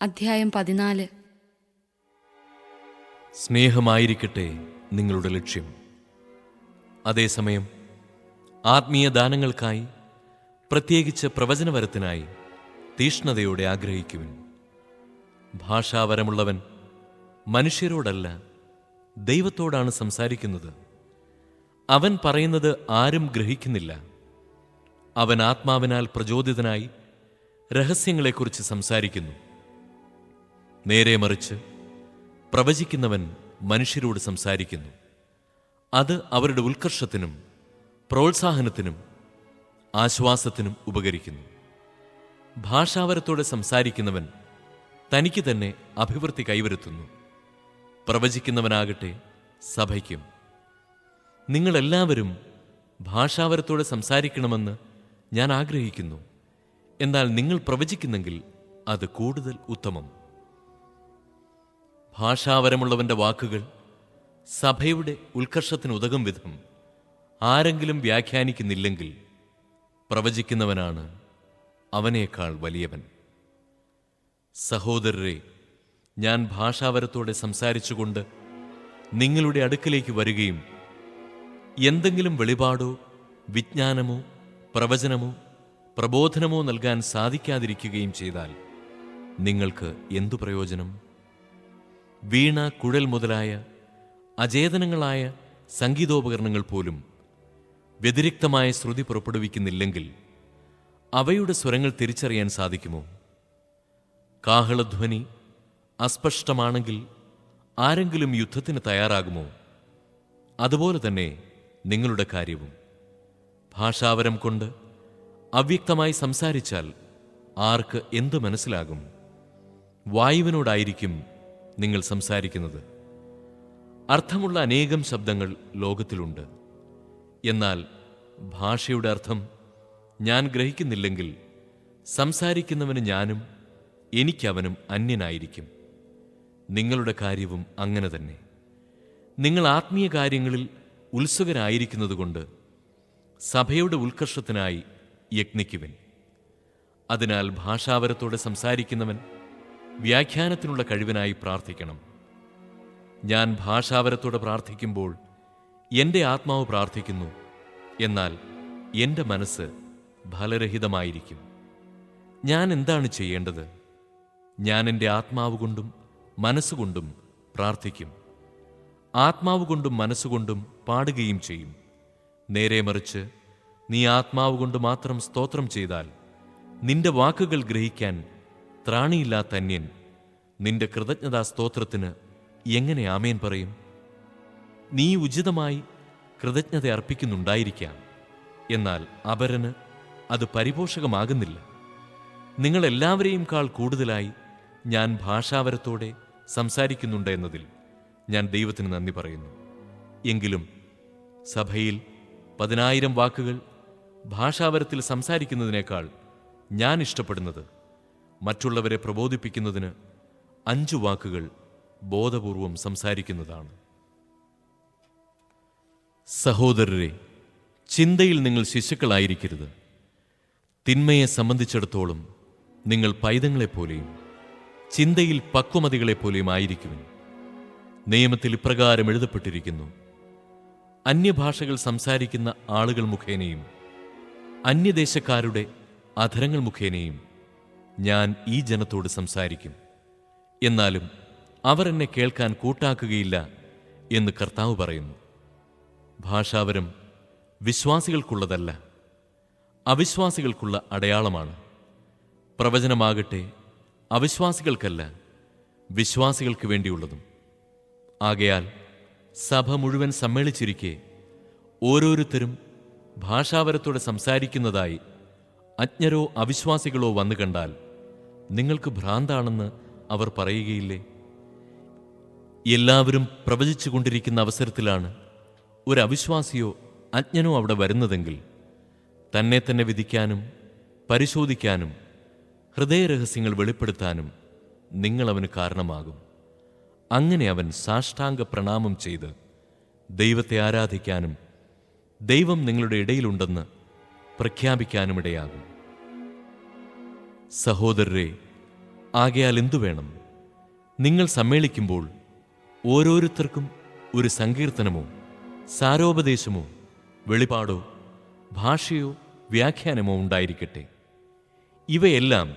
അധ്യായം 14. സ്നേഹമായിരിക്കട്ടെ നിങ്ങളുടെ ലക്ഷ്യം. അതേസമയം ആത്മീയ ദാനങ്ങൾക്കായി, പ്രത്യേകിച്ച് പ്രവചനവരത്തിനായി തീഷ്ണതയോടെ ആഗ്രഹിക്കുവിൻ. ഭാഷാവരമുള്ളവൻ മനുഷ്യരോടല്ല, ദൈവത്തോടാണ് സംസാരിക്കുന്നത്. അവൻ പറയുന്നത് ആരും ഗ്രഹിക്കുന്നില്ല. അവൻ ആത്മാവിനാൽ പ്രചോദിതനായി രഹസ്യങ്ങളെക്കുറിച്ച് സംസാരിക്കുന്നു. നേരെ മറിച്ച് പ്രവചിക്കുന്നവൻ മനുഷ്യരോട് സംസാരിക്കുന്നു. അത് അവരുടെ ഉത്കർഷത്തിനും പ്രോത്സാഹനത്തിനും ആശ്വാസത്തിനും ഉപകരിക്കുന്നു. ഭാഷാവരത്തോടെ സംസാരിക്കുന്നവൻ തനിക്ക് തന്നെ അഭിവൃദ്ധി കൈവരുത്തുന്നു. പ്രവചിക്കുന്നവനാകട്ടെ സഭയ്ക്കും. നിങ്ങളെല്ലാവരും ഭാഷാവരത്തോടെ സംസാരിക്കണമെന്ന് ഞാൻ ആഗ്രഹിക്കുന്നു. എന്നാൽ നിങ്ങൾ പ്രവചിക്കുന്നെങ്കിൽ അത് കൂടുതൽ ഉത്തമം. ഭാഷാവരമുള്ളവന്റെ വാക്കുകൾ സഭയുടെ ഉത്കർഷത്തിനുതകും വിധം ആരെങ്കിലും വ്യാഖ്യാനിക്കുന്നില്ലെങ്കിൽ പ്രവചിക്കുന്നവനാണ് അവനേക്കാൾ വലിയവൻ. സഹോദരരെ, ഞാൻ ഭാഷാവരത്തോടെ സംസാരിച്ചുകൊണ്ട് നിങ്ങളുടെ അടുക്കലേക്ക് വരികയും എന്തെങ്കിലും വെളിപാടോ വിജ്ഞാനമോ പ്രവചനമോ പ്രബോധനമോ നൽകാൻ സാധിക്കാതിരിക്കുകയും ചെയ്താൽ നിങ്ങൾക്ക് എന്തു പ്രയോജനം? വീണ, കുഴൽ മുതലായ അചേതനങ്ങളായ സംഗീതോപകരണങ്ങൾ പോലും വ്യതിരിക്തമായ ശ്രുതി പുറപ്പെടുവിക്കുന്നില്ലെങ്കിൽ അവയുടെ സ്വരങ്ങൾ തിരിച്ചറിയാൻ സാധിക്കുമോ? കാഹളധ്വനി അസ്പഷ്ടമാണെങ്കിൽ ആരെങ്കിലും യുദ്ധത്തിന് തയ്യാറാകുമോ? അതുപോലെ തന്നെ നിങ്ങളുടെ കാര്യവും. ഭാഷാവരം കൊണ്ട് അവ്യക്തമായി സംസാരിച്ചാൽ ആർക്ക് എന്തു മനസ്സിലാകും? വായുവിനോടായിരിക്കും നിങ്ങൾ സംസാരിക്കുന്നത്. അർത്ഥമുള്ള അനേകം ശബ്ദങ്ങൾ ലോകത്തിലുണ്ട്. എന്നാൽ ഭാഷയുടെ അർത്ഥം ഞാൻ ഗ്രഹിക്കുന്നില്ലെങ്കിൽ സംസാരിക്കുന്നവന് ഞാനും എനിക്കവനും അന്യനായിരിക്കും. നിങ്ങളുടെ കാര്യവും അങ്ങനെ തന്നെ. നിങ്ങൾ ആത്മീയ കാര്യങ്ങളിൽ ഉത്സുകരായിരിക്കുന്നതുകൊണ്ട് സഭയുടെ ഉത്കർഷത്തിനായി യത്നിക്കുവിൻ. അതിനാൽ ഭാഷാവരത്തോടെ സംസാരിക്കുന്നവൻ വ്യാഖ്യാനത്തിനുള്ള കഴിവിനായി പ്രാർത്ഥിക്കണം. ഞാൻ ഭാഷാവരത്തോടെ പ്രാർത്ഥിക്കുമ്പോൾ എൻ്റെ ആത്മാവ് പ്രാർത്ഥിക്കുന്നു, എന്നാൽ എൻ്റെ മനസ്സ് ഫലരഹിതമായിരിക്കും. ഞാൻ എന്താണ് ചെയ്യേണ്ടത്? ഞാൻ എൻ്റെ ആത്മാവ് കൊണ്ടും മനസ്സുകൊണ്ടും പ്രാർത്ഥിക്കും, ആത്മാവ് കൊണ്ടും മനസ്സുകൊണ്ടും പാടുകയും ചെയ്യും. നേരെ മറിച്ച് നീ ആത്മാവ് കൊണ്ട് മാത്രം സ്തോത്രം ചെയ്താൽ നിന്റെ വാക്കുകൾ ഗ്രഹിക്കാൻ ത്രാണിയില്ലാത്ത അന്യൻ നിന്റെ കൃതജ്ഞതാ സ്തോത്രത്തിന് എങ്ങനെ ആമേൻ പറയും? നീ ഉചിതമായി കൃതജ്ഞത അർപ്പിക്കുന്നുണ്ടായിരിക്കാം, എന്നാൽ അപരന് അത് പരിപോഷകമാകുന്നില്ല. നിങ്ങളെല്ലാവരെയും കൂടുതലായി ഞാൻ ഭാഷാവരത്തോടെ സംസാരിക്കുന്നുണ്ട് എന്നതിൽ ഞാൻ ദൈവത്തിന് നന്ദി പറയുന്നു. എങ്കിലും സഭയിൽ 10,000 വാക്കുകൾ ഭാഷാവരത്തിൽ സംസാരിക്കുന്നതിനേക്കാൾ ഞാൻ ഇഷ്ടപ്പെടുന്നത് മറ്റുള്ളവരെ പ്രബോധിപ്പിക്കുന്നതിന് 5 വാക്കുകൾ ബോധപൂർവം സംസാരിക്കുന്നതാണ്. സഹോദരരെ, ചിന്തയിൽ നിങ്ങൾ ശിശുക്കളായിരിക്കരുത്. തിന്മയെ സംബന്ധിച്ചിടത്തോളം നിങ്ങൾ പൈതങ്ങളെപ്പോലെയും ചിന്തയിൽ പക്വമതികളെപ്പോലെയും ആയിരിക്കുവിൻ. നിയമത്തിൽ ഇപ്രകാരം എഴുതപ്പെട്ടിരിക്കുന്നു: അന്യഭാഷകൾ സംസാരിക്കുന്ന ആളുകൾ മുഖേനയും അന്യദേശക്കാരുടെ അധരങ്ങൾ മുഖേനയും ഞാൻ ഈ ജനത്തോട് സംസാരിക്കും, എന്നാലും അവർ എന്നെ കേൾക്കാൻ കൂട്ടാക്കുകയില്ല എന്ന് കർത്താവ് പറയുന്നു. ഭാഷാവരം വിശ്വാസികൾക്കുള്ളതല്ല, അവിശ്വാസികൾക്കുള്ള അടയാളമാണ്. പ്രവചനമാകട്ടെ അവിശ്വാസികൾക്കല്ല, വിശ്വാസികൾക്ക് വേണ്ടിയുള്ളതും. ആകയാൽ സഭ മുഴുവൻ സമ്മേളിച്ചിരിക്കെ ഓരോരുത്തരും ഭാഷാവരത്തോടെ സംസാരിക്കുന്നതായി അജ്ഞരോ അവിശ്വാസികളോ വന്നു കണ്ടാൽ നിങ്ങൾക്ക് ഭ്രാന്താണെന്ന് അവർ പറയുകയില്ലേ? എല്ലാവരും പ്രവചിച്ചുകൊണ്ടിരിക്കുന്ന അവസരത്തിലാണ് ഒരു അവിശ്വാസിയോ അജ്ഞനോ അവിടെ വരുന്നതെങ്കിൽ തന്നെ തന്നെ വിധിക്കാനും പരിശോധിക്കാനും ഹൃദയരഹസ്യങ്ങൾ വെളിപ്പെടുത്താനും നിങ്ങളവന് കാരണമാകും. അങ്ങനെ അവൻ സാഷ്ടാംഗ പ്രണാമം ചെയ്ത് ദൈവത്തെ ആരാധിക്കാനും ദൈവം നിങ്ങളുടെ ഇടയിലുണ്ടെന്ന് പ്രഖ്യാപിക്കാനുമിടയാകും. സഹോദരരെ, ആകയാൽ എന്തു വേണം? നിങ്ങൾ സമ്മേളിക്കുമ്പോൾ ഓരോരുത്തർക്കും ഒരു സങ്കീർത്തനമോ സാരോപദേശമോ വെളിപാടോ ഭാഷയോ വ്യാഖ്യാനമോ ഉണ്ടായിരിക്കട്ടെ. ഇവയെല്ലാം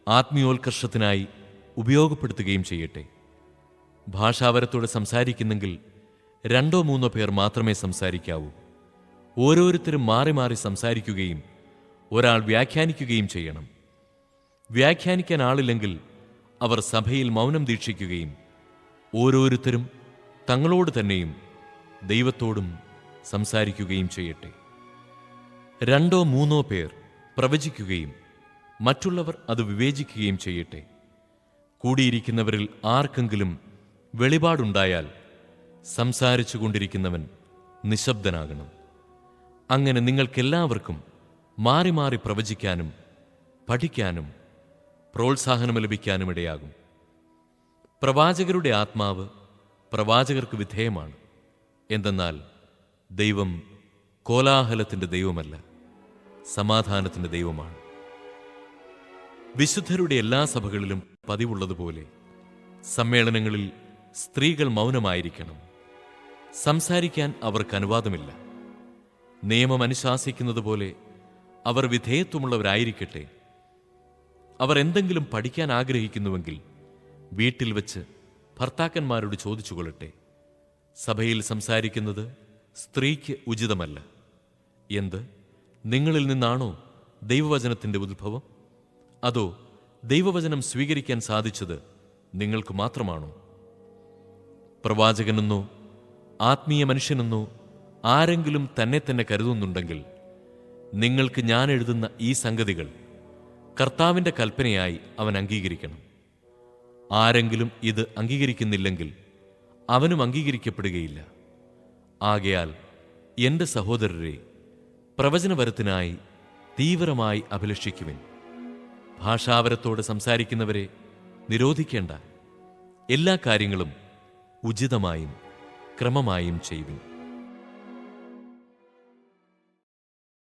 ആത്മീയോത്കർഷത്തിനായി ഉപയോഗപ്പെടുത്തുകയും ചെയ്യട്ടെ. ഭാഷാവരത്തോടെ സംസാരിക്കുന്നെങ്കിൽ 2 or 3 പേർ മാത്രമേ സംസാരിക്കാവൂ. ഓരോരുത്തരും മാറി മാറി സംസാരിക്കുകയും ഒരാൾ വ്യാഖ്യാനിക്കുകയും ചെയ്യണം. വ്യാഖ്യാനിക്കാൻ ആളില്ലെങ്കിൽ അവർ സഭയിൽ മൗനം ദീക്ഷിക്കുകയും ഓരോരുത്തരും തങ്ങളോട് തന്നെയും ദൈവത്തോടും സംസാരിക്കുകയും ചെയ്യട്ടെ. 2 or 3 പേർ പ്രവചിക്കുകയും മറ്റുള്ളവർ അത് വിവേചിക്കുകയും ചെയ്യട്ടെ. കൂടിയിരിക്കുന്നവരിൽ ആർക്കെങ്കിലും വെളിപാടുണ്ടായാൽ സംസാരിച്ചു കൊണ്ടിരിക്കുന്നവൻ നിശബ്ദനാകണം. അങ്ങനെ നിങ്ങൾക്കെല്ലാവർക്കും മാറി മാറി പ്രവചിക്കാനും പഠിക്കാനും പ്രോത്സാഹനം ലഭിക്കാനും ഇടയാകും. പ്രവാചകരുടെ ആത്മാവ് പ്രവാചകർക്ക് വിധേയമാണ്. എന്തെന്നാൽ ദൈവം കോലാഹലത്തിൻ്റെ ദൈവമല്ല, സമാധാനത്തിൻ്റെ ദൈവമാണ്. വിശുദ്ധരുടെ എല്ലാ സഭകളിലും പതിവുള്ളതുപോലെ സമ്മേളനങ്ങളിൽ സ്ത്രീകൾ മൗനമായിരിക്കണം. സംസാരിക്കാൻ അവർക്ക് അനുവാദമില്ല. നിയമം അനുശാസിക്കുന്നത് പോലെ അവർ വിധേയത്വമുള്ളവരായിരിക്കട്ടെ. അവർ എന്തെങ്കിലും പഠിക്കാൻ ആഗ്രഹിക്കുന്നുവെങ്കിൽ വീട്ടിൽ വച്ച് ഭർത്താക്കന്മാരോട് ചോദിച്ചുകൊള്ളട്ടെ. സഭയിൽ സംസാരിക്കുന്നത് സ്ത്രീക്ക് ഉചിതമല്ല. എന്ത്, നിങ്ങളിൽ നിന്നാണോ ദൈവവചനത്തിൻ്റെ ഉദ്ഭവം? അതോ ദൈവവചനം സ്വീകരിക്കാൻ സാധിച്ചത് നിങ്ങൾക്ക് മാത്രമാണോ? പ്രവാചകനെന്നോ ആത്മീയ മനുഷ്യനെന്നോ ആരെങ്കിലും തന്നെ തന്നെ കരുതുന്നുണ്ടെങ്കിൽ നിങ്ങൾക്ക് ഞാൻ എഴുതുന്ന ഈ സംഗതികൾ കർത്താവിൻ്റെ കൽപ്പനയായി അവൻ അംഗീകരിക്കണം. ആരെങ്കിലും ഇത് അംഗീകരിക്കുന്നില്ലെങ്കിൽ അവനും അംഗീകരിക്കപ്പെടുകയില്ല. ആകയാൽ എൻ്റെ സഹോദരരെ, പ്രവചനവരത്തിനായി തീവ്രമായി അഭിലഷിക്കുവിൻ. ഭാഷാവരത്തോട് സംസാരിക്കുന്നവരെ നിരോധിക്കേണ്ട. എല്ലാ കാര്യങ്ങളും ഉചിതമായും ക്രമമായും ചെയ്യുവിൻ.